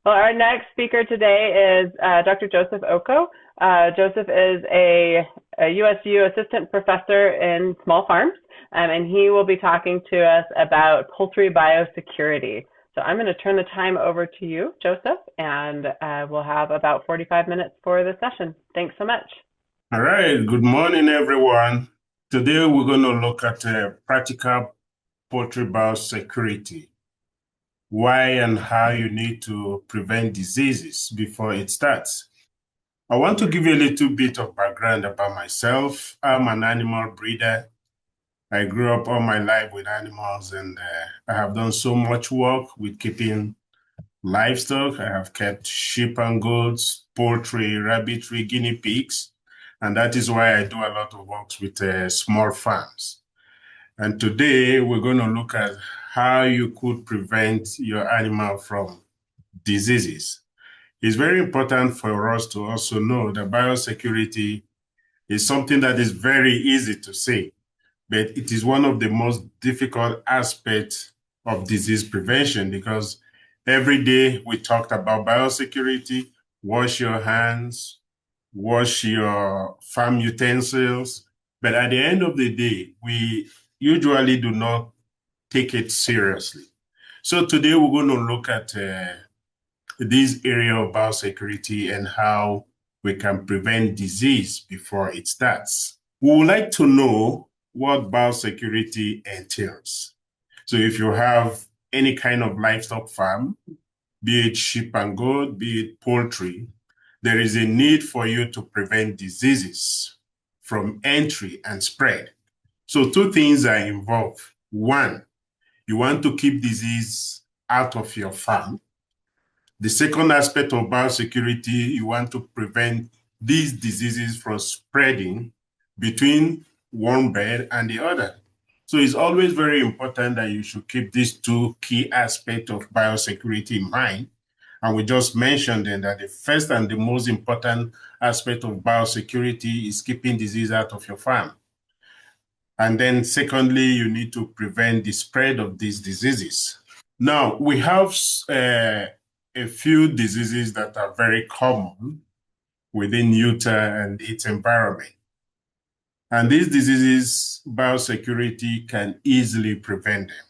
Well, our next speaker today is Dr. Joseph Okoh. Joseph is a USU assistant professor in small farms, and he will be talking to us about poultry biosecurity. So I'm going to turn the time over to you, Joseph, and we'll have about 45 minutes for the session. Thanks so much. All right, good morning, everyone. Today we're going to look at practical poultry biosecurity, why and how you need to prevent diseases before it starts. I want to give you a little bit of background about myself. I'm an animal breeder. I grew up all my life with animals, and I have done so much work with keeping livestock. I have kept sheep and goats, poultry, rabbitry, guinea pigs, and that is why I do a lot of work with small farms. And today we're going to look at how you could prevent your animal from diseases. It's very important for us to also know that biosecurity is something that is very easy to say, but it is one of the most difficult aspects of disease prevention, because every day we talked about biosecurity: wash your hands, wash your farm utensils. But at the end of the day, we usually do not take it seriously. So today we're going to look at this area of biosecurity and how we can prevent disease before it starts. We would like to know what biosecurity entails. So if you have any kind of livestock farm, be it sheep and goat, be it poultry, there is a need for you to prevent diseases from entry and spread. So two things are involved. One, you want to keep disease out of your farm. The second aspect of biosecurity, you want to prevent these diseases from spreading between one bird and the other. So it's always very important that you should keep these two key aspects of biosecurity in mind. And we just mentioned then that the first and the most important aspect of biosecurity is keeping disease out of your farm. And then secondly, you need to prevent the spread of these diseases. Now, we have a few diseases that are very common within Utah and its environment. And these diseases, biosecurity can easily prevent them.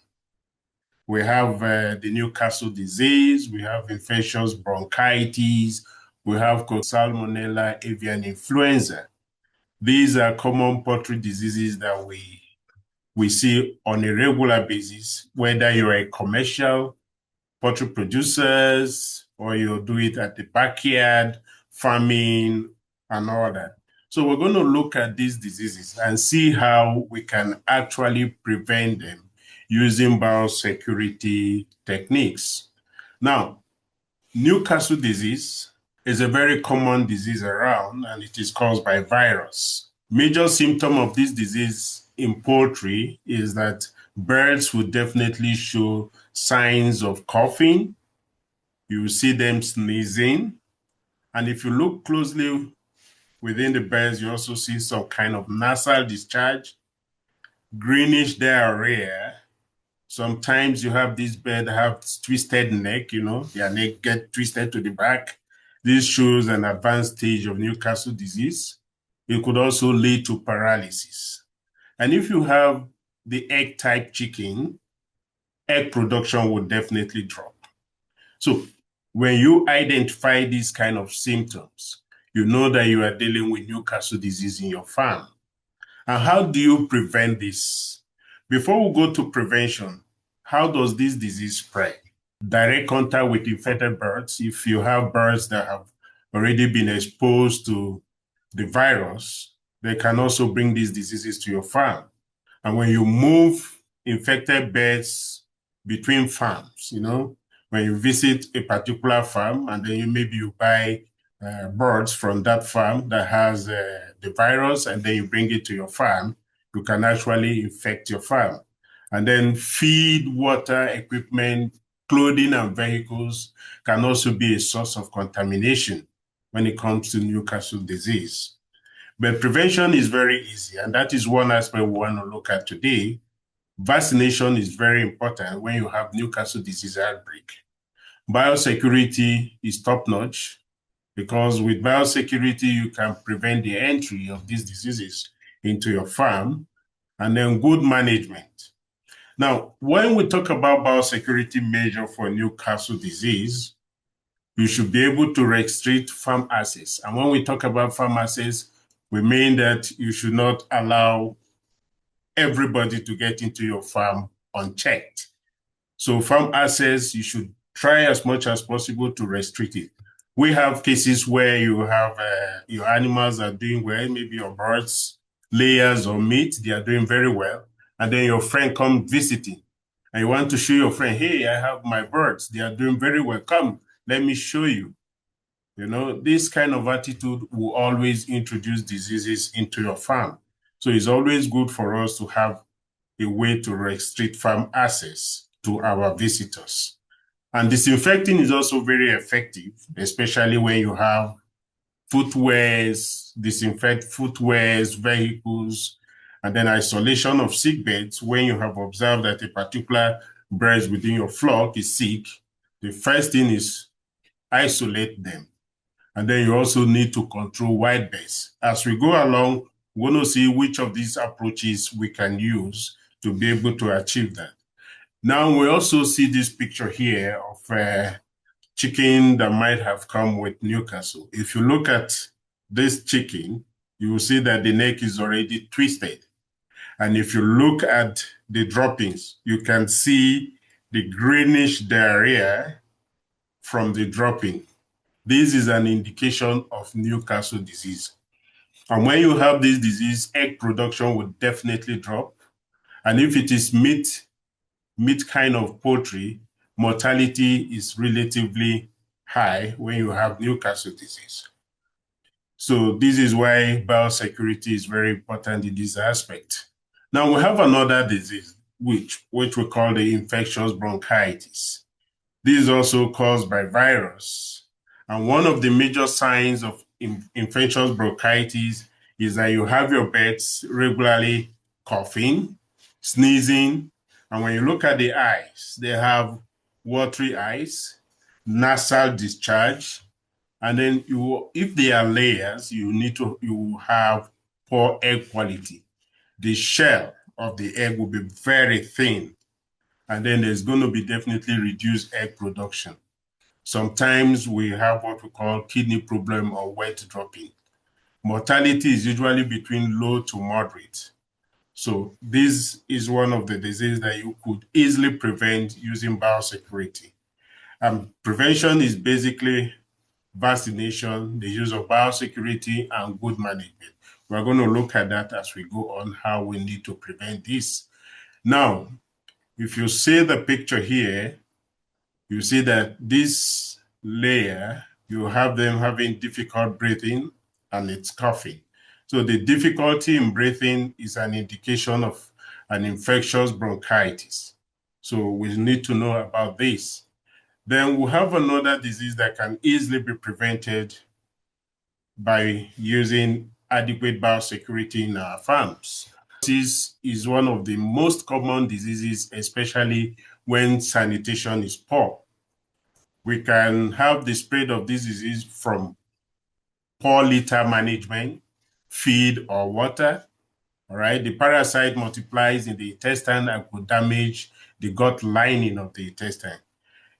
We have the Newcastle disease, we have infectious bronchitis, we have Salmonella avian influenza. These are common poultry diseases that we see on a regular basis, whether you're a commercial poultry producers or you do it at the backyard, farming and all that. So we're going to look at these diseases and see how we can actually prevent them using biosecurity techniques. Now, Newcastle disease is a very common disease around, and it is caused by virus. Major symptom of this disease in poultry is that birds will definitely show signs of coughing. You will see them sneezing. And if you look closely within the birds, you also see some kind of nasal discharge, greenish diarrhea. Sometimes you have these birds that have twisted neck, their neck get twisted to the back. This shows an advanced stage of Newcastle disease. It could also lead to paralysis. And if you have the egg-type chicken, egg production will definitely drop. So when you identify these kind of symptoms, you know that you are dealing with Newcastle disease in your farm. And how do you prevent this? Before we go to prevention, how does this disease spread? Direct contact with infected birds. If you have birds that have already been exposed to the virus, they can also bring these diseases to your farm. And when you move infected birds between farms, when you visit a particular farm and then maybe you buy birds from that farm that has the virus, and then you bring it to your farm, you can actually infect your farm. And then feed, water, equipment, clothing, and vehicles can also be a source of contamination when it comes to Newcastle disease. But prevention is very easy, and that is one aspect we want to look at today. Vaccination is very important when you have Newcastle disease outbreak. Biosecurity is top-notch because with biosecurity, you can prevent the entry of these diseases into your farm, and then good management. Now, when we talk about biosecurity measure for Newcastle disease, you should be able to restrict farm access. And when we talk about farm access, we mean that you should not allow everybody to get into your farm unchecked. So farm access, you should try as much as possible to restrict it. We have cases where you have your animals are doing well, maybe your birds, layers or meat, they are doing very well. And then your friend comes visiting and you want to show your friend, hey, I have my birds, they are doing very well. Come, let me show you. You know, this kind of attitude will always introduce diseases into your farm. So it's always good for us to have a way to restrict farm access to our visitors. And disinfecting is also very effective, especially when you have footwears, disinfect footwears, vehicles, and then isolation of sick beds. When you have observed that a particular bird within your flock is sick, the first thing is isolate them. And then you also need to control white beds. As we go along, we're going to see which of these approaches we can use to be able to achieve that. Now, we also see this picture here of a chicken that might have come with Newcastle. If you look at this chicken, you will see that the neck is already twisted. And if you look at the droppings, you can see the greenish diarrhea from the dropping. This is an indication of Newcastle disease. And when you have this disease, egg production will definitely drop. And if it is meat kind of poultry, mortality is relatively high when you have Newcastle disease. So this is why biosecurity is very important in this aspect. Now we have another disease, which we call the infectious bronchitis. This is also caused by virus. And one of the major signs of infectious bronchitis is that you have your pets regularly coughing, sneezing, and when you look at the eyes, they have watery eyes, nasal discharge, and then if they are layers, you have poor egg quality. The shell of the egg will be very thin, and then there's going to be definitely reduced egg production. Sometimes we have what we call kidney problem or wet dropping. Mortality is usually between low to moderate. So this is one of the diseases that you could easily prevent using biosecurity. Prevention is basically vaccination, the use of biosecurity, and good management. We're going to look at that as we go on, how we need to prevent this. Now, if you see the picture here, you see that this layer, you have them having difficult breathing and it's coughing. So the difficulty in breathing is an indication of an infectious bronchitis. So we need to know about this. Then we have another disease that can easily be prevented by using adequate biosecurity in our farms. This is one of the most common diseases, especially when sanitation is poor. We can have the spread of this disease from poor litter management, feed, or water. All right, the parasite multiplies in the intestine and could damage the gut lining of the intestine.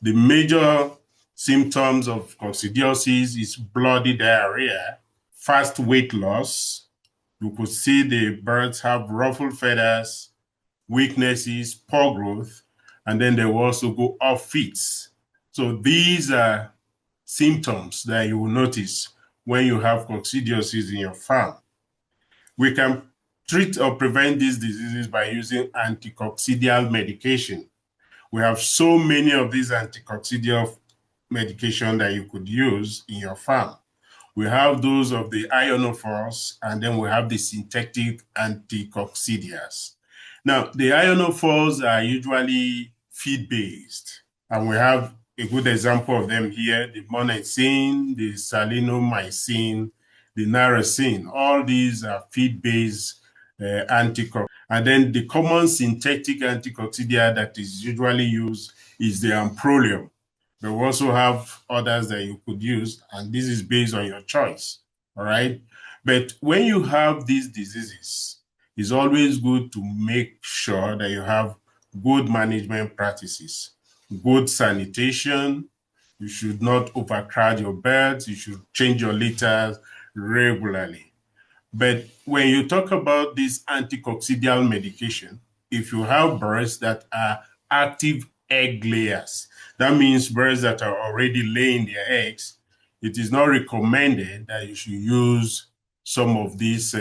The major symptoms of coccidiosis is bloody diarrhea, fast weight loss. You could see the birds have ruffled feathers, weaknesses, poor growth, and then they will also go off feet. So these are symptoms that you will notice when you have coccidiosis in your farm. We can treat or prevent these diseases by using anticoccidial medication. We have so many of these anticoccidial medication that you could use in your farm. We have those of the ionophores, and then we have the synthetic anticoccidias. Now, the ionophores are usually feed-based, and we have a good example of them here, the monacin, the salinomycin, the narasin. All these are feed-based anticoccidia. And then the common synthetic anticoccidia that is usually used is the amprolium. But we also have others that you could use, and this is based on your choice, all right? But when you have these diseases, it's always good to make sure that you have good management practices, good sanitation. You should not overcrowd your birds. You should change your litters regularly. But when you talk about this anticoccidial medication, if you have birds that are active egg layers, that means birds that are already laying their eggs, it is not recommended that you should use some of these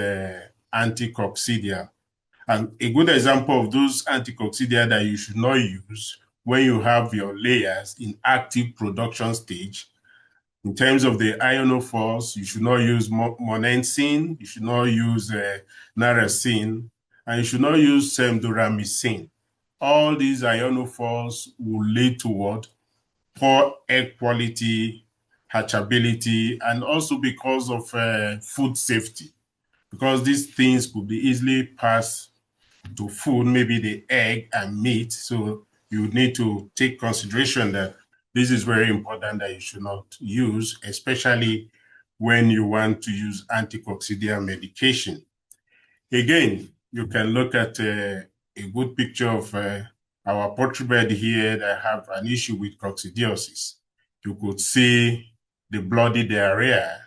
anticoccidia. And a good example of those anticoccidia that you should not use when you have your layers in active production stage, in terms of the ionophores, you should not use monensin, you should not use narasin, and you should not use semduramycin. All these ionophores will lead toward poor egg quality, hatchability, and also because of food safety, because these things could be easily passed to food, maybe the egg and meat. So you need to take consideration that this is very important that you should not use, especially when you want to use anticoccidial medication. Again, you can look at a good picture of our poultry bed here that have an issue with coccidiosis. You could see the bloody diarrhea,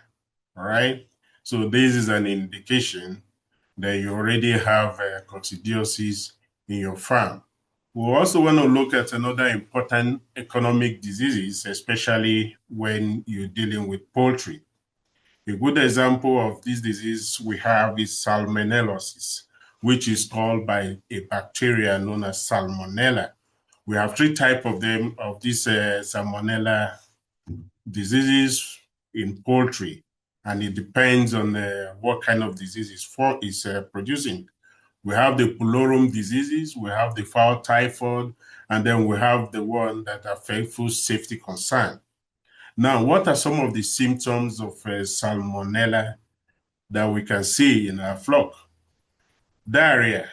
all right? So this is an indication that you already have coccidiosis in your farm. We also want to look at another important economic diseases, especially when you're dealing with poultry. A good example of this disease we have is salmonellosis, which is caused by a bacteria known as salmonella. We have three types of them, of these salmonella diseases in poultry, and it depends on what kind of disease is producing. We have the pullorum diseases, we have the fowl typhoid, and then we have the one that affects food safety concern. Now, what are some of the symptoms of salmonella that we can see in our flock? Diarrhea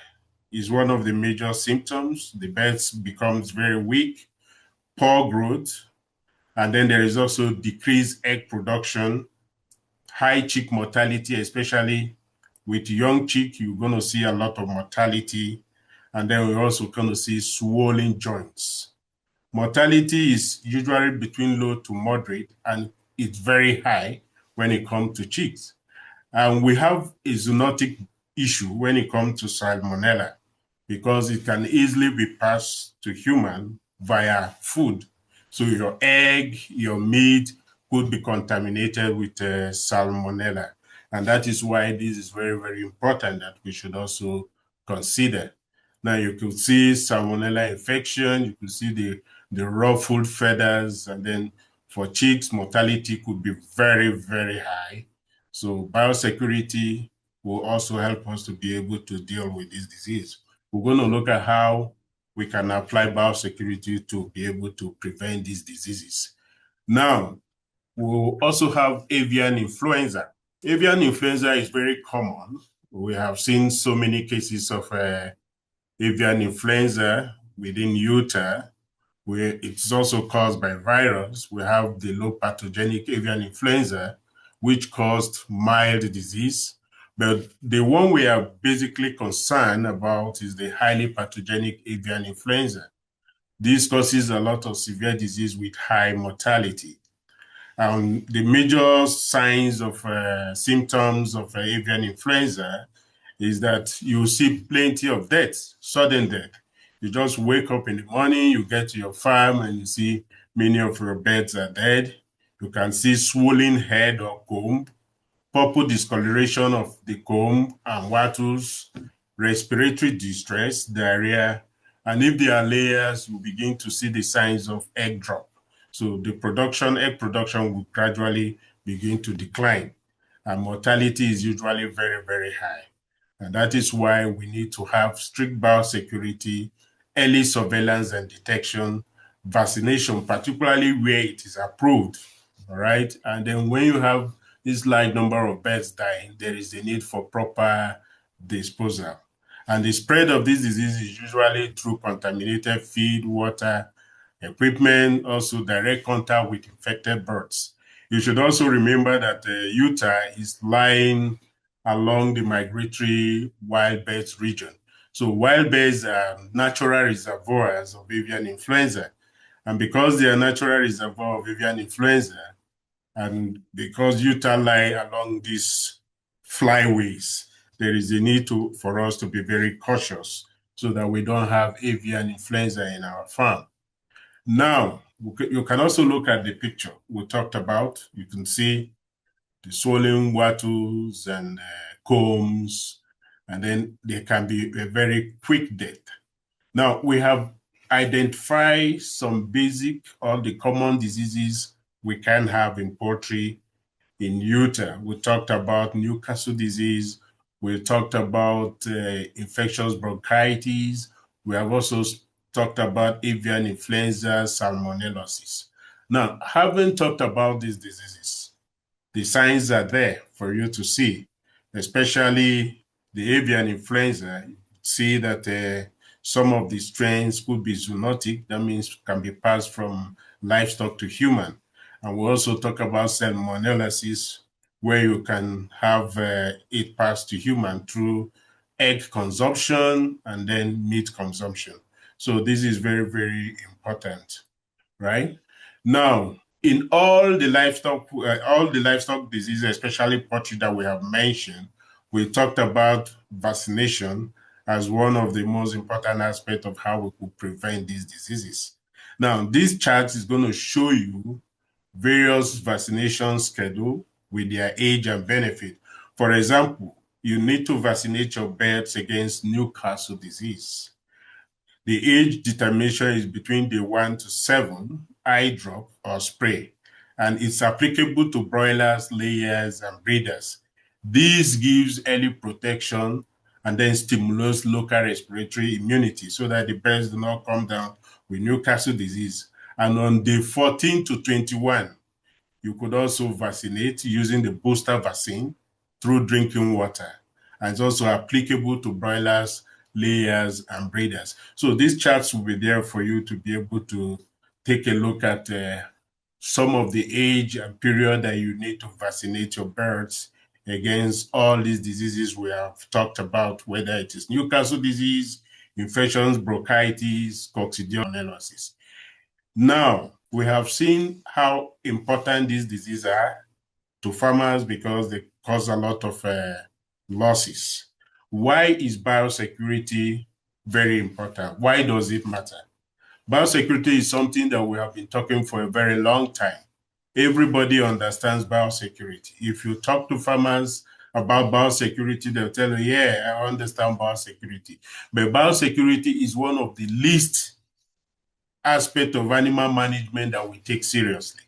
is one of the major symptoms. The birds becomes very weak, poor growth, and then there is also decreased egg production, high chick mortality, especially with young chick, you're going to see a lot of mortality. And then we're also going to see swollen joints. Mortality is usually between low to moderate, and it's very high when it comes to chicks. And we have a zoonotic issue when it comes to salmonella, because it can easily be passed to human via food. So your egg, your meat could be contaminated with salmonella. And that is why this is very, very important that we should also consider. Now you could see salmonella infection, you could see the ruffled feathers, and then for chicks, mortality could be very, very high. So biosecurity will also help us to be able to deal with this disease. We're going to look at how we can apply biosecurity to be able to prevent these diseases. Now, we'll also have avian influenza. Avian influenza is very common. We have seen so many cases of avian influenza within Utah, where it's also caused by virus. We have the low pathogenic avian influenza, which caused mild disease. But the one we are basically concerned about is the highly pathogenic avian influenza. This causes a lot of severe disease with high mortality. The major signs of symptoms of avian influenza is that you see plenty of deaths, sudden death. You just wake up in the morning, you get to your farm, and you see many of your birds are dead. You can see swollen head or comb, purple discoloration of the comb and wattles, respiratory distress, diarrhea, and if there are layers, you begin to see the signs of egg drop. So the egg production will gradually begin to decline, and mortality is usually very, very high. And that is why we need to have strict biosecurity, early surveillance and detection, vaccination, particularly where it is approved, all right? And then when you have this large number of birds dying, there is a need for proper disposal. And the spread of this disease is usually through contaminated feed, water, equipment, also direct contact with infected birds. You should also remember that Utah is lying along the migratory wild birds region. So wild birds are natural reservoirs of avian influenza. And because they are natural reservoir of avian influenza, and because Utah lie along these flyways, there is a need for us to be very cautious so that we don't have avian influenza in our farm. Now, you can also look at the picture we talked about. You can see the swollen wattles and combs, and then there can be a very quick death. Now, we have identified some basic, all the common diseases we can have in poultry in Utah. We talked about Newcastle disease. We talked about infectious bronchitis. We have also talked about avian influenza, salmonellosis. Now, having talked about these diseases, the signs are there for you to see, especially the avian influenza. See that some of the strains could be zoonotic. That means can be passed from livestock to human. And we also talk about salmonellosis, where you can have it passed to human through egg consumption and then meat consumption. So this is very, very important, right? Now, in all the livestock diseases, especially poultry that we have mentioned, we talked about vaccination as one of the most important aspects of how we could prevent these diseases. Now, this chart is going to show you various vaccination schedule with their age and benefit. For example, you need to vaccinate your birds against Newcastle disease. The age determination is between day 1 to 7, eye drop or spray, and it's applicable to broilers, layers, and breeders. This gives early protection and then stimulates local respiratory immunity so that the birds do not come down with Newcastle disease. And on day 14 to 21, you could also vaccinate using the booster vaccine through drinking water. And it's also applicable to broilers, layers, and breeders. So these charts will be there for you to be able to take a look at some of the age and period that you need to vaccinate your birds against all these diseases we have talked about, whether it is Newcastle disease, infections, bronchitis, coccidiosis. Now, we have seen how important these diseases are to farmers because they cause a lot of losses. Why is biosecurity very important? Why does it matter? Biosecurity is something that we have been talking for a very long time. Everybody understands biosecurity. If you talk to farmers about biosecurity, they'll tell you, yeah, I understand biosecurity. But biosecurity is one of the least aspects of animal management that we take seriously.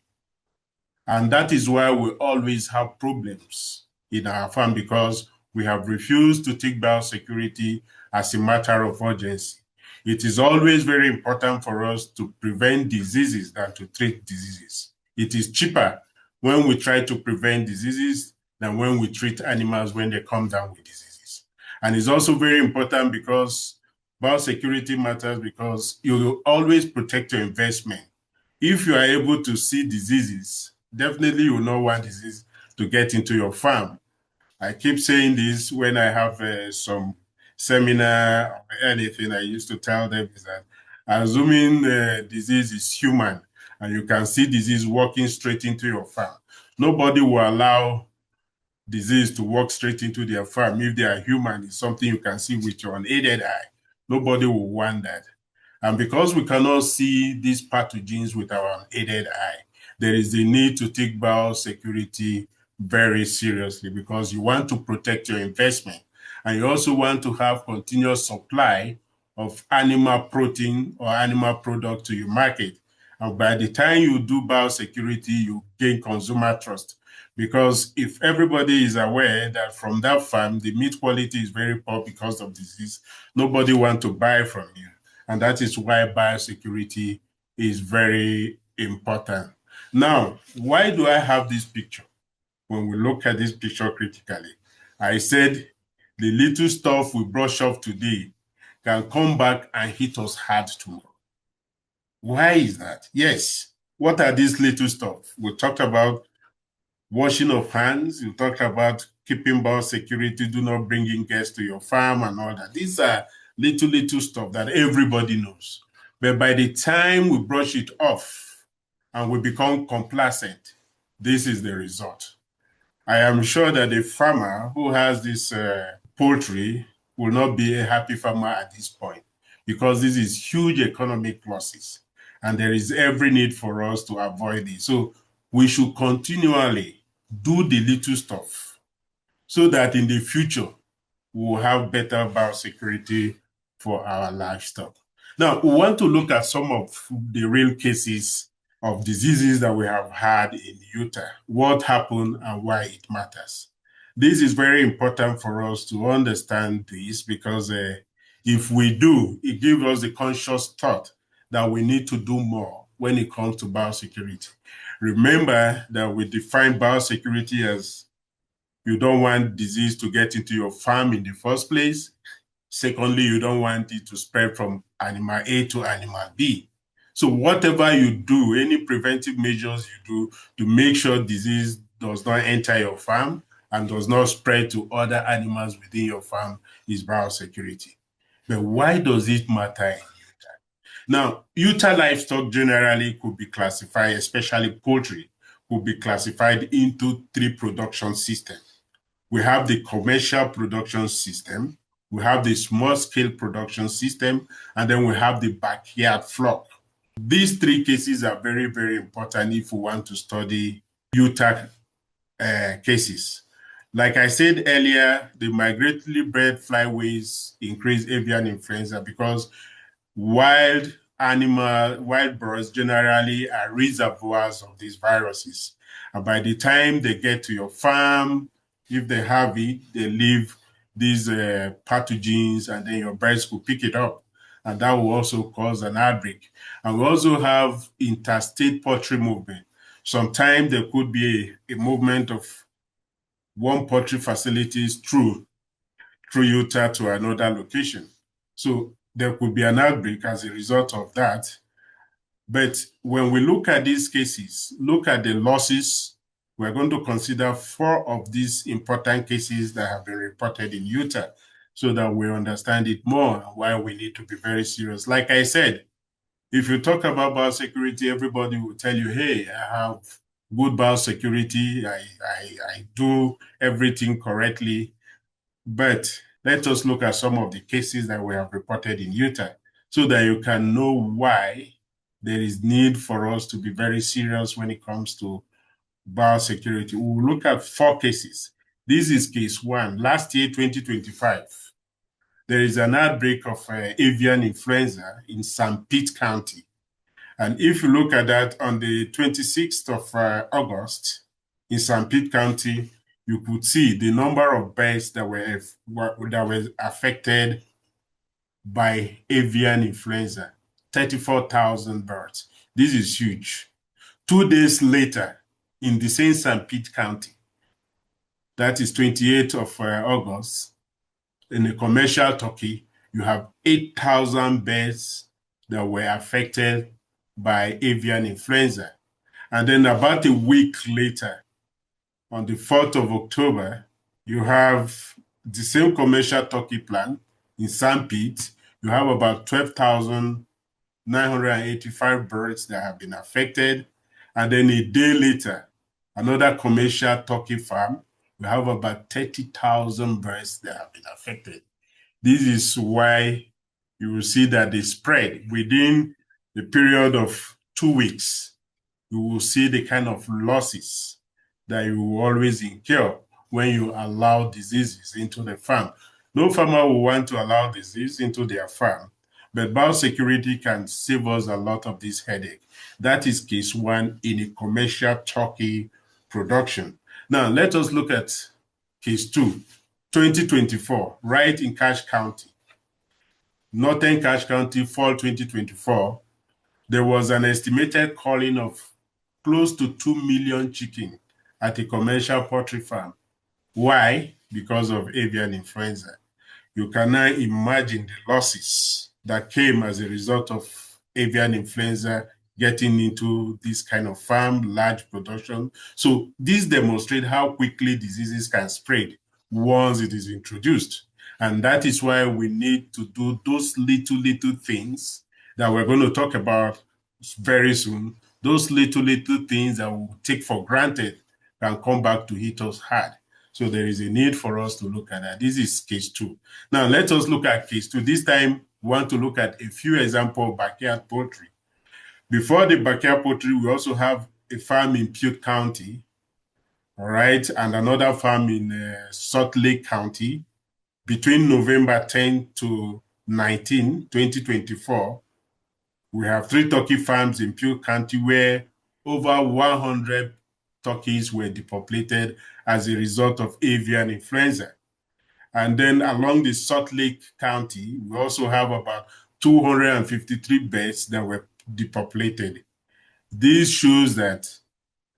And that is why we always have problems in our farm because we have refused to take biosecurity as a matter of urgency. It is always very important for us to prevent diseases than to treat diseases. It is cheaper when we try to prevent diseases than when we treat animals when they come down with diseases. And it's also very important because biosecurity matters because you will always protect your investment. If you are able to see diseases, definitely you will not want disease to get into your farm. I keep saying this when I have some seminar or anything. I used to tell them is that assuming disease is human and you can see disease walking straight into your farm, nobody will allow disease to walk straight into their farm. If they are human, it's something you can see with your unaided eye. Nobody will want that. And because we cannot see these pathogens with our unaided eye, there is the need to take biosecurity very seriously because you want to protect your investment. And you also want to have continuous supply of animal protein or animal product to your market. And by the time you do biosecurity, you gain consumer trust. Because if everybody is aware that from that farm, the meat quality is very poor because of disease, nobody wants to buy from you. And that is why biosecurity is very important. Now, why do I have this picture? When we look at this picture critically, I said the little stuff we brush off today can come back and hit us hard tomorrow. Why is that? Yes. What are these little stuff? We talked about washing of hands. You talked about keeping biosecurity, do not bring in guests to your farm and all that. These are little stuff that everybody knows. But by the time we brush it off and we become complacent, this is the result. I am sure that a farmer who has this poultry will not be a happy farmer at this point because this is huge economic losses and there is every need for us to avoid it. So we should continually do the little stuff so that in the future we'll have better biosecurity for our livestock. Now, we want to look at some of the real cases of diseases that we have had in Utah, what happened and why it matters. This is very important for us to understand this because if we do, it gives us the conscious thought that we need to do more when it comes to biosecurity. Remember that we define biosecurity as you don't want disease to get into your farm in the first place. Secondly, you don't want it to spread from animal A to animal B. So whatever you do, any preventive measures you do to make sure disease does not enter your farm and does not spread to other animals within your farm is biosecurity. But why does it matter in Utah? Now, Utah livestock generally could be classified, especially poultry, could be classified into three production systems. We have the commercial production system, we have the small-scale production system, and then we have the backyard flock. These three cases are very, very important if we want to study Utah cases. Like I said earlier, the migratory bred flyways increase avian influenza because wild birds generally are reservoirs of these viruses. And by the time they get to your farm, if they have it, they leave these pathogens and then your birds could pick it up. And that will also cause an outbreak. And we also have interstate poultry movement. Sometimes there could be a movement of one poultry facilities through Utah to another location. So there could be an outbreak as a result of that. But when we look at these cases, look at the losses, we're going to consider 4 of these important cases that have been reported in Utah so that we understand it more and why we need to be very serious. Like I said, if you talk about biosecurity, everybody will tell you, hey, I have good biosecurity, I do everything correctly. But let us look at some of the cases that we have reported in Utah so that you can know why there is need for us to be very serious when it comes to biosecurity. We will look at 4 cases. This is case 1. Last year, 2025, there is an outbreak of avian influenza in St. Pete County. And if you look at that on the 26th of August in St. Pete County, you could see the number of birds that were affected by avian influenza, 34,000 birds. This is huge. 2 days later, in the same St. Pete County, that is 28th of August, in a commercial turkey, you have 8,000 birds that were affected by avian influenza. And then about a week later, on the 4th of October, you have the same commercial turkey plant in St. Pete. You have about 12,985 birds that have been affected. And then a day later, another commercial turkey farm, we have about 30,000 birds that have been affected. This is why you will see that they spread within the period of 2 weeks. You will see the kind of losses that you will always incur when you allow diseases into the farm. No farmer will want to allow disease into their farm, but biosecurity can save us a lot of this headache. That is case 1 in a commercial turkey production. Now, let us look at case 2, 2024, right in Cache County. Northern Cache County, fall 2024, there was an estimated culling of close to 2 million chicken at a commercial poultry farm. Why? Because of avian influenza. You can now imagine the losses that came as a result of avian influenza getting into this kind of farm, large production. So this demonstrates how quickly diseases can spread once it is introduced. And that is why we need to do those little things that we're going to talk about very soon. Those little things that we take for granted can come back to hit us hard. So there is a need for us to look at that. This is case 2. Now let us look at case 2. This time we want to look at a few examples of backyard poultry. Before the backyard poultry, we also have a farm in Piute County, all right, and another farm in Salt Lake County. Between November 10 to 19, 2024, we have 3 turkey farms in Piute County where over 100 turkeys were depopulated as a result of avian influenza. And then along the Salt Lake County, we also have about 253 birds that were depopulated. This shows that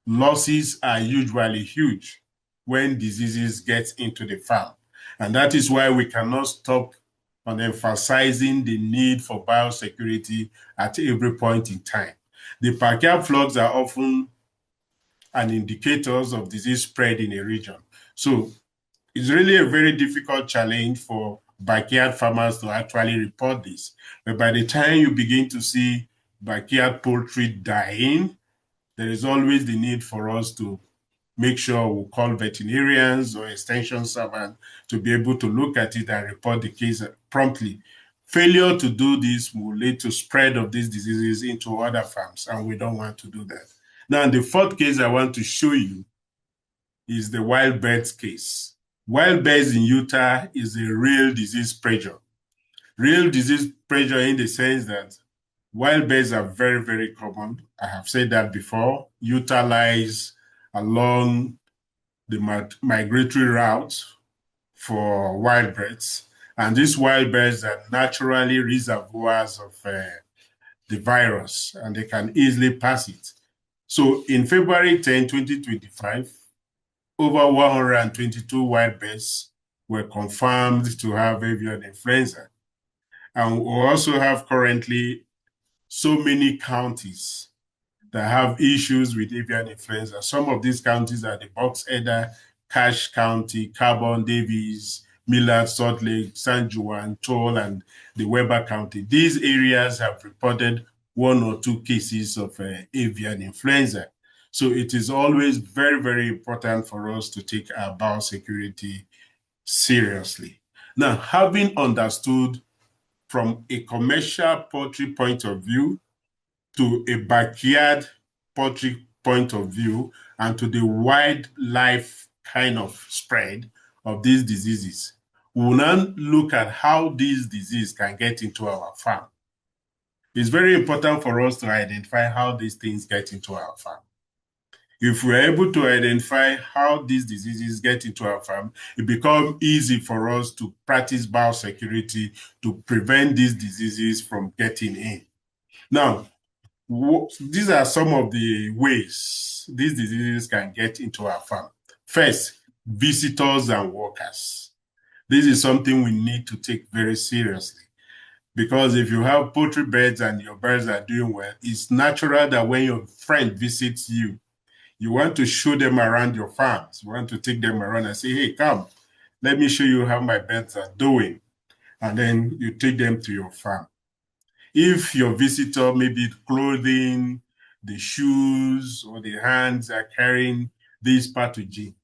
losses are usually huge when diseases get into the farm. And that is why we cannot stop on emphasizing the need for biosecurity at every point in time. The backyard floods are often an indicators of disease spread in a region. So it's really a very difficult challenge for backyard farmers to actually report this. But by the time you begin to see backyard poultry dying, there is always the need for us to make sure we call veterinarians or extension servants to be able to look at it and report the case promptly. Failure to do this will lead to spread of these diseases into other farms, and we don't want to do that. Now, the 4th case I want to show you is the wild birds case. Wild birds in Utah is a real disease pressure. Real disease pressure in the sense that wild birds are very, very common. I have said that before. Utah lies along the migratory route for wild birds. And these wild birds are naturally reservoirs of the virus, and they can easily pass it. So in February 10, 2025, over 122 wild birds were confirmed to have avian influenza. And we also have currently so many counties that have issues with avian influenza. Some of these counties are the Box Elder, Cache County, Carbon, Davies, Millard, Salt Lake, San Juan, Toll, and the Weber County. These areas have reported 1 or 2 cases of avian influenza. So it is always very, very important for us to take our biosecurity seriously. Now, having understood from a commercial poultry point of view to a backyard poultry point of view and to the wildlife kind of spread of these diseases, we will now look at how these diseases can get into our farm. It's very important for us to identify how these things get into our farm. If we're able to identify how these diseases get into our farm, it becomes easy for us to practice biosecurity to prevent these diseases from getting in. Now, these are some of the ways these diseases can get into our farm. First, visitors and workers. This is something we need to take very seriously, because if you have poultry birds and your birds are doing well, it's natural that when your friend visits you, you want to show them around your farms. You want to take them around and say, hey, come, let me show you how my birds are doing. And then you take them to your farm. If your visitor, maybe clothing, the shoes, or the hands are carrying these pathogens,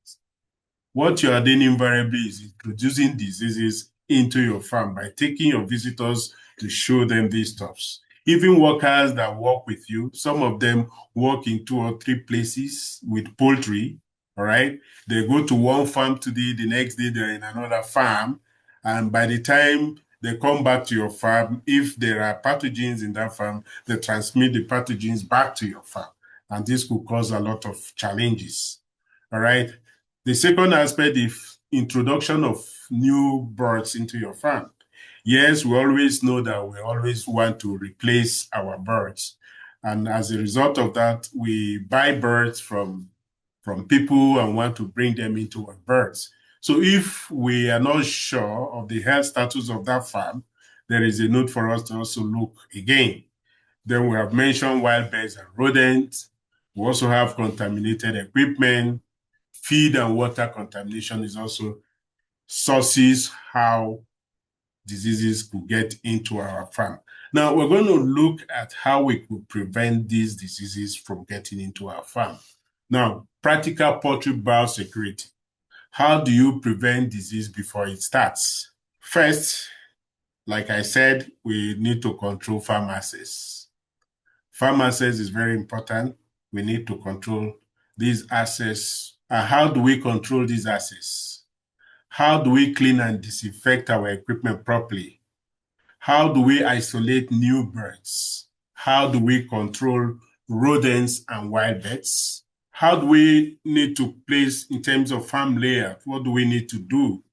what you are doing invariably is introducing diseases into your farm by taking your visitors to show them these stuffs. Even workers that work with you, some of them work in 2 or 3 places with poultry, all right? They go to one farm today, the next day they're in another farm, and by the time they come back to your farm, if there are pathogens in that farm, they transmit the pathogens back to your farm, and this could cause a lot of challenges, all right? The second aspect is introduction of new birds into your farm. Yes, we always know that we always want to replace our birds. And as a result of that, we buy birds from people and want to bring them into our birds. So if we are not sure of the health status of that farm, there is a need for us to also look again. Then we have mentioned wild birds and rodents. We also have contaminated equipment. Feed and water contamination is also sources how diseases could get into our farm. Now, we're going to look at how we could prevent these diseases from getting into our farm. Now, practical poultry biosecurity. How do you prevent disease before it starts? First, like I said, we need to control farm access. Farm access is very important. We need to control these access. How do we control these access? How do we clean and disinfect our equipment properly? How do we isolate new birds? How do we control rodents and wild birds? How do we need to place in terms of farm layout? What do we need to do?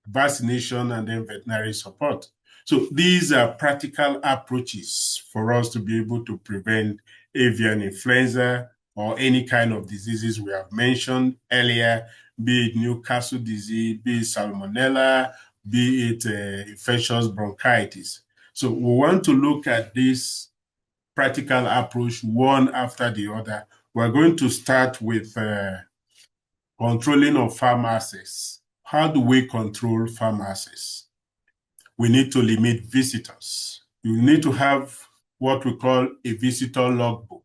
Vaccination and then veterinary support. So these are practical approaches for us to be able to prevent avian influenza or any kind of diseases we have mentioned earlier, be it Newcastle disease, be it salmonella, be it infectious bronchitis. So we want to look at this practical approach one after the other. We're going to start with controlling of farm access. How do we control farm access? We need to limit visitors. You need to have what we call a visitor logbook,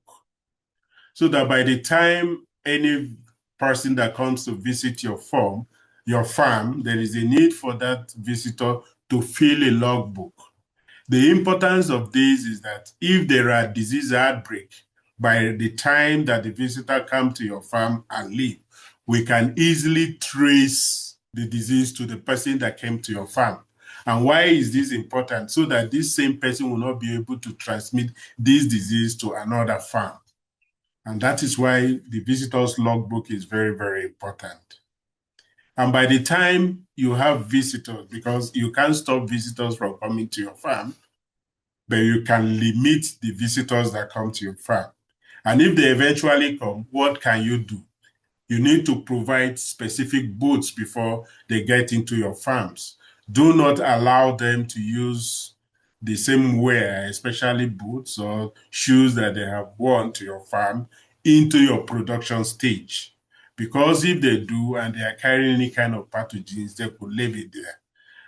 so that by the time any person that comes to visit your farm, there is a need for that visitor to fill a logbook. The importance of this is that if there are disease outbreak, by the time that the visitor comes to your farm and leave, we can easily trace the disease to the person that came to your farm. And why is this important? So that this same person will not be able to transmit this disease to another farm. And that is why the visitor's logbook is very, very important. And by the time you have visitors, because you can't stop visitors from coming to your farm, but you can limit the visitors that come to your farm. And if they eventually come, what can you do? You need to provide specific boots before they get into your farms. Do not allow them to use the same wear, especially boots or shoes that they have worn to your farm, into your production stage. Because if they do and they are carrying any kind of pathogens, they could leave it there.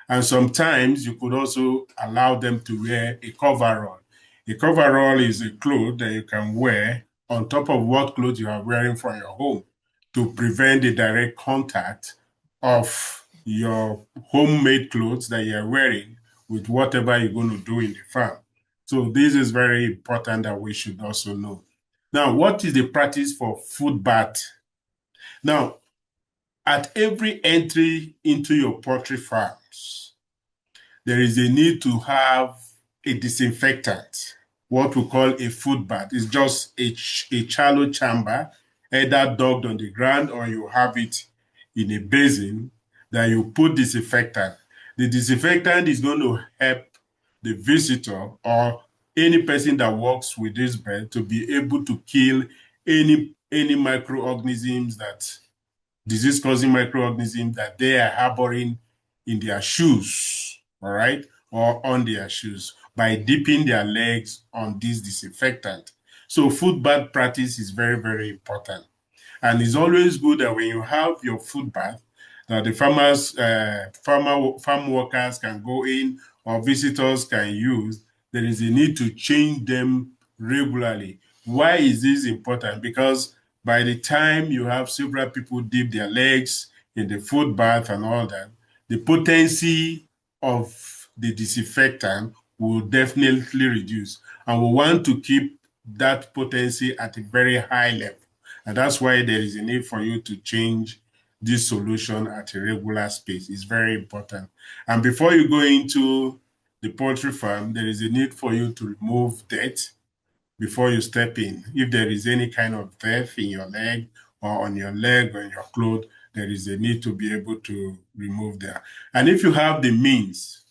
And sometimes you could also allow them to wear a coverall. A coverall is a cloth that you can wear on top of what clothes you are wearing from your home to prevent the direct contact of your homemade clothes that you're wearing with whatever you're going to do in the farm. So this is very important that we should also know. Now, what is the practice for food bath? Now, at every entry into your poultry farms, there is a need to have a disinfectant, what we call a food bath. It's just a shallow chamber, either dug on the ground or you have it in a basin that you put disinfectant. The disinfectant is going to help the visitor or any person that works with this bird to be able to kill any microorganisms, that disease-causing microorganisms that they are harboring in their shoes, all right, or on their shoes, by dipping their legs on this disinfectant. So food bath practice is very, very important. And it's always good that when you have your food bath, that the farm workers can go in or visitors can use. There is a need to change them regularly. Why is this important? Because by the time you have several people dip their legs in the food bath and all that, the potency of the disinfectant will definitely reduce. And we want to keep that potency at a very high level. And that's why there is a need for you to change this solution at a regular space. It's very important. And before you go into the poultry farm, there is a need for you to remove dirt before you step in. If there is any kind of dirt in your leg or on your leg or in your clothes, there is a need to be able to remove that. And if you have the means,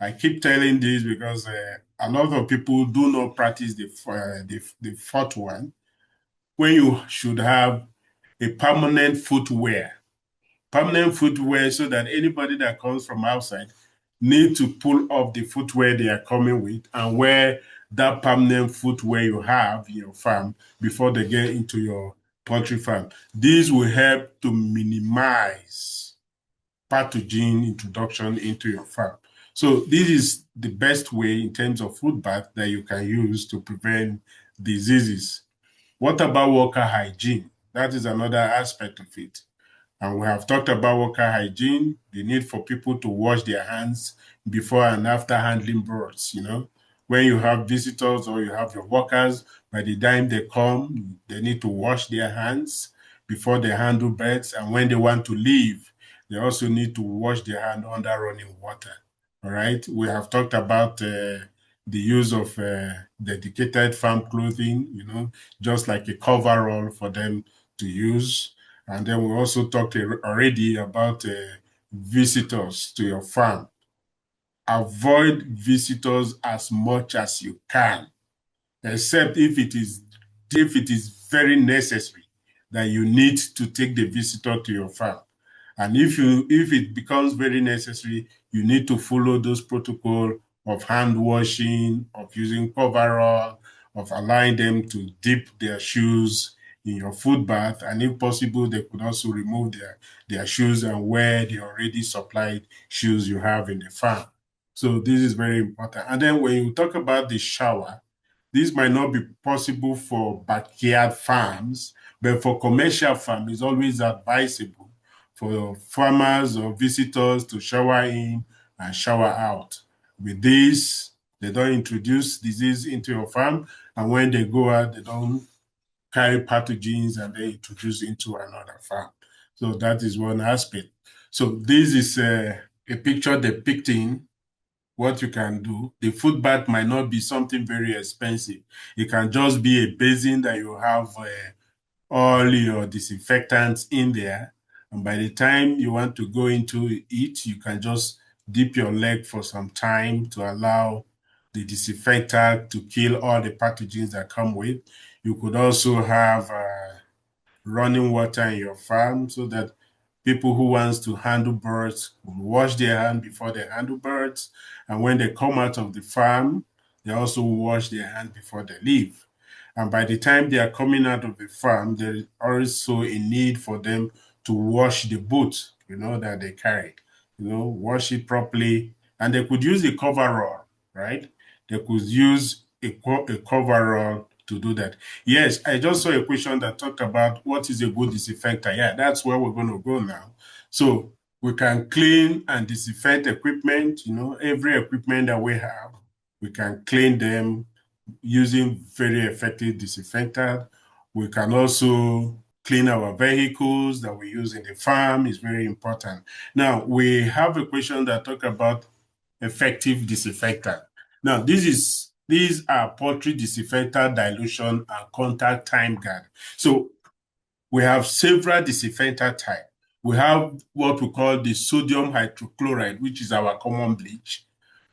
I keep telling this because a lot of people do not practice the fourth one, when you should have a permanent footwear. Permanent footwear, so that anybody that comes from outside need to pull off the footwear they are coming with and wear that permanent footwear you have in your farm before they get into your poultry farm. These will help to minimize pathogen introduction into your farm. So this is the best way in terms of food bath that you can use to prevent diseases. What about worker hygiene? That is another aspect of it. And we have talked about worker hygiene, the need for people to wash their hands before and after handling birds. When you have visitors or you have your workers, by the time they come, they need to wash their hands before they handle birds. And when they want to leave, they also need to wash their hand under running water. All right. We have talked about the use of dedicated farm clothing, just like a coverall for them to use. And then we also talked already about visitors to your farm. Avoid visitors as much as you can, except if it is very necessary that you need to take the visitor to your farm. And if it becomes very necessary, you need to follow those protocols of hand washing, of using coverall, of allowing them to dip their shoes in your food bath. And if possible, they could also remove their shoes and wear the already supplied shoes you have in the farm. So this is very important. And then when you talk about the shower, this might not be possible for backyard farms, but for commercial farms, it's always advisable for farmers or visitors to shower in and shower out. With this, they don't introduce disease into your farm, and when they go out, they don't carry pathogens and they introduce into another farm. So that is one aspect. So this is a picture depicting what you can do. The food bath might not be something very expensive. It can just be a basin that you have all your disinfectants in there. And by the time you want to go into it, you can just dip your leg for some time to allow the disinfectant to kill all the pathogens that come with. You could also have running water in your farm so that people who wants to handle birds will wash their hands before they handle birds. And when they come out of the farm, they also wash their hands before they leave. And by the time they are coming out of the farm, there is also a need for them to wash the boot, that they carry, wash it properly. And they could use a coverall, right? They could use a coverall to do that. Yes, I just saw a question that talked about what is a good disinfectant. Yeah, that's where we're going to go now. So we can clean and disinfect equipment, every equipment that we have, we can clean them using very effective disinfectant. We can also clean our vehicles that we use in the farm. Is very important. Now, we have a question that talk about effective disinfectant. Now, these are poultry disinfectant dilution and contact time guard. So we have several disinfectant types. We have what we call the sodium hydrochloride, which is our common bleach,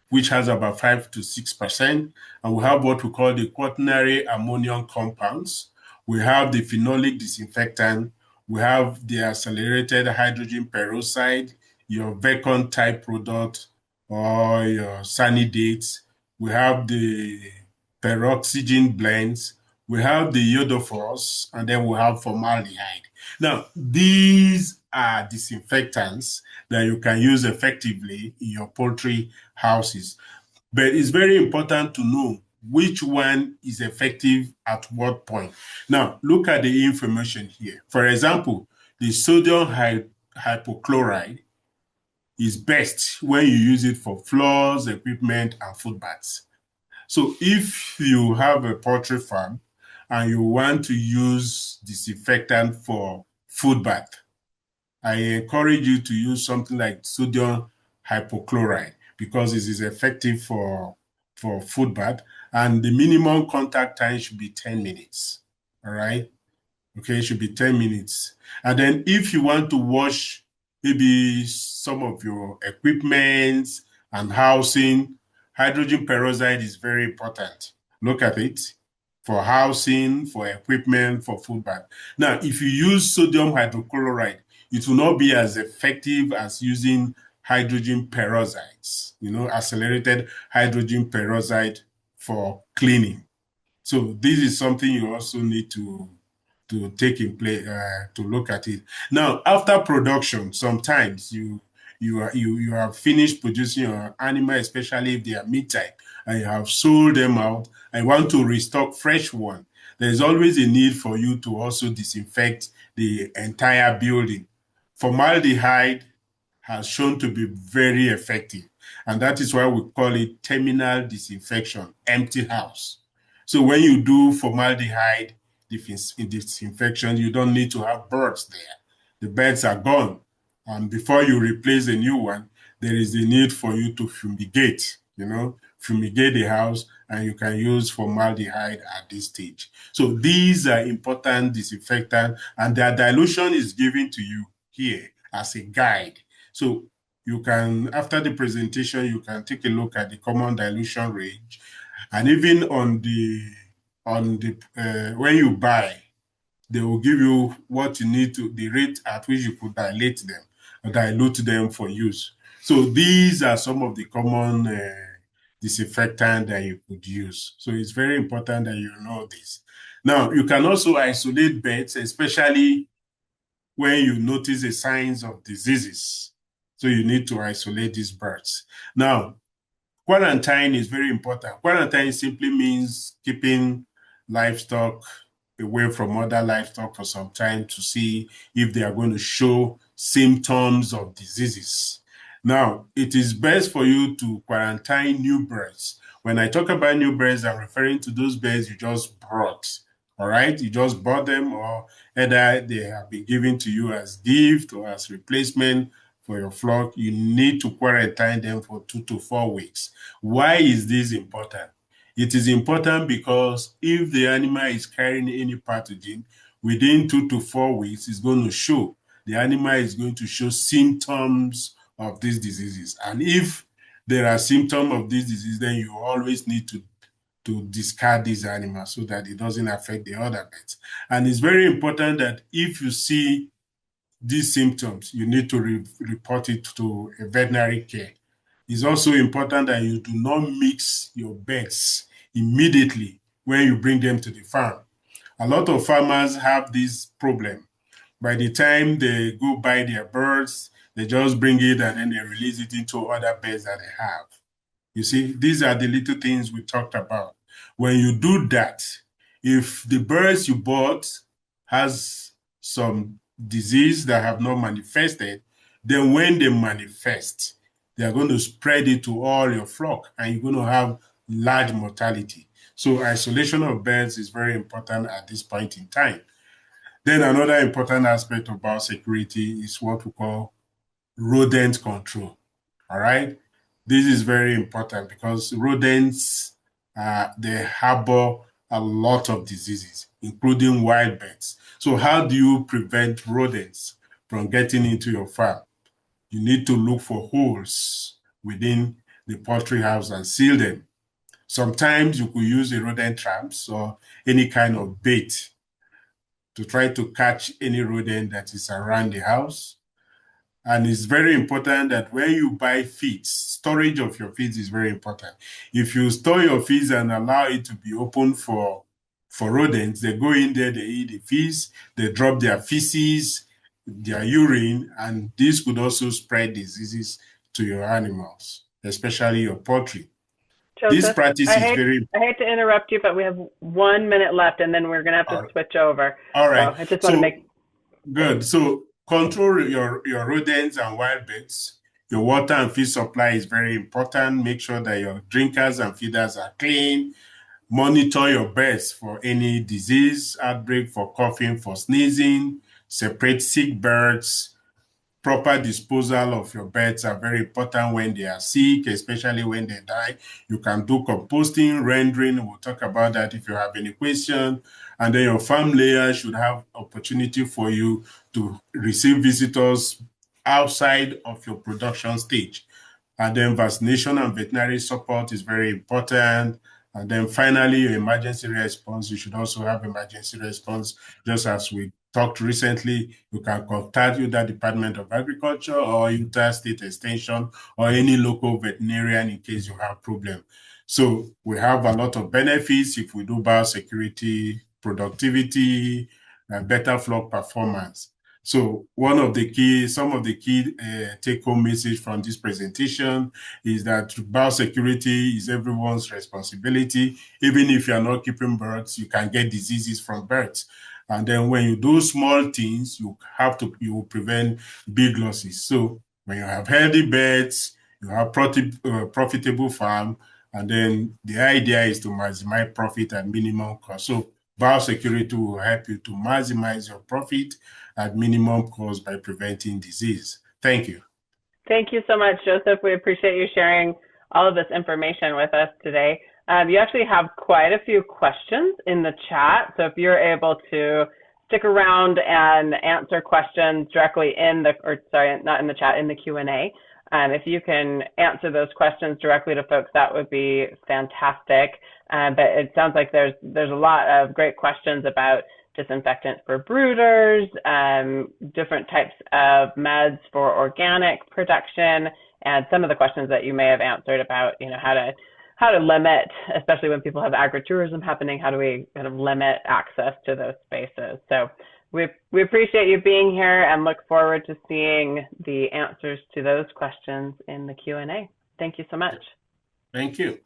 which has about 5 to 6%. And we have what we call the quaternary ammonium compounds. We have the phenolic disinfectant. We have the accelerated hydrogen peroxide, your Vecon type product, or your Sanidates. We have the peroxygen blends. We have the iodophos, and then we have formaldehyde. Now, these are disinfectants that you can use effectively in your poultry houses. But it's very important to know which one is effective at what point. Now, look at the information here. For example, the sodium hypochlorite is best when you use it for floors, equipment, and food baths. So if you have a poultry farm and you want to use disinfectant for food bath, I encourage you to use something like sodium hypochlorite because it is effective for food bath, and the minimum contact time should be 10 minutes. All right. Okay, it should be 10 minutes. And then if you want to wash maybe some of your equipment and housing, hydrogen peroxide is very important. Look at it for housing, for equipment, for food bath. Now, if you use sodium hydrochloride, it will not be as effective as using hydrogen peroxides, accelerated hydrogen peroxide for cleaning. So this is something you also need to take in play to look at it. Now, after production, sometimes you have finished producing your animal, especially if they are meat type, and you have sold them out. I want to restock fresh one. There is always a need for you to also disinfect the entire building. Formaldehyde has shown to be very effective, and that is why we call it terminal disinfection, empty house. So when you do formaldehyde disinfection, you don't need to have birds there. The birds are gone. And before you replace a new one, there is a need for you to fumigate, fumigate the house, and you can use formaldehyde at this stage. So these are important disinfectants, and their dilution is given to you here as a guide. So you can, after the presentation, you can take a look at the common dilution range. And even on the when you buy, they will give you what you need to, the rate at which you could dilute them for use. So these are some of the common disinfectant that you could use. So it's very important that you know this. Now, you can also isolate birds, especially when you notice the signs of diseases. So you need to isolate these birds. Now, quarantine is very important. Quarantine simply means keeping livestock away from other livestock for some time to see if they are going to show symptoms of diseases. Now, it is best for you to quarantine new birds. When I talk about new birds, I'm referring to those birds you just brought. All right, you just bought them, or either they have been given to you as gift or as replacement for your flock. You need to quarantine them for 2 to 4 weeks. Why is this important? It is important because if the animal is carrying any pathogen, within 2 to 4 weeks, it's going to show. The animal is going to show symptoms of these diseases. And if there are symptoms of this disease, then you always need to discard these animals so that it doesn't affect the other pets. And it's very important that if you see these symptoms, you need to report it to a veterinary care. It's also important that you do not mix your birds immediately when you bring them to the farm. A lot of farmers have this problem. By the time they go buy their birds, they just bring it and then they release it into other birds that they have. You see, these are the little things we talked about. When you do that, if the birds you bought has some disease that have not manifested, then when they manifest, they are going to spread it to all your flock and you're going to have large mortality. So isolation of birds is very important at this point in time. Then another important aspect of biosecurity is what we call rodent control. All right. This is very important because rodents, they harbor a lot of diseases, including wild birds. So how do you prevent rodents from getting into your farm? You need to look for holes within the poultry house and seal them. Sometimes you could use a rodent traps or any kind of bait to try to catch any rodent that is around the house. And it's very important that when you buy feeds, storage of your feeds is very important. If you store your feeds and allow it to be open for rodents, they go in there, they eat the feeds, they drop their feces, their urine, and this could also spread diseases to your animals, especially your poultry. This Joseph, practice is very. I hate to interrupt you, but we have 1 minute left, and then we're going to have to switch over. All right. So I just want to make. Good. So control your rodents and wild birds. Your water and feed supply is very important. Make sure that your drinkers and feeders are clean. Monitor your birds for any disease outbreak, for coughing, for sneezing. Separate sick birds. Proper disposal of your birds are very important when they are sick, especially when they die. You can do composting, rendering. We'll talk about that if you have any question. And then your farm layer should have opportunity for you to receive visitors outside of your production stage. And then vaccination and veterinary support is very important. And then finally, your emergency response. You should also have emergency response, just as we talked recently. You can contact the Department of Agriculture or Utah State Extension or any local veterinarian in case you have problem. So we have a lot of benefits if we do biosecurity, productivity, and better flock performance. So some of the key take-home message from this presentation is that biosecurity is everyone's responsibility. Even if you're not keeping birds, you can get diseases from birds. And then when you do small things, you will prevent big losses. So when you have healthy birds, you have profitable farm, and then the idea is to maximize profit at minimum cost. So biosecurity will help you to maximize your profit at minimum cost by preventing disease. Thank you. Thank you so much, Joseph. We appreciate you sharing all of this information with us today. You actually have quite a few questions in the chat. So if you're able to stick around and answer questions directly in the, or sorry, not in the chat, in the Q&A. If you can answer those questions directly to folks, that would be fantastic. But it sounds like there's a lot of great questions about disinfectant for brooders, different types of meds for organic production, and some of the questions that you may have answered about, how to limit, especially when people have agritourism happening, how do we kind of limit access to those spaces? So we appreciate you being here and look forward to seeing the answers to those questions in the Q&A. Thank you so much. Thank you.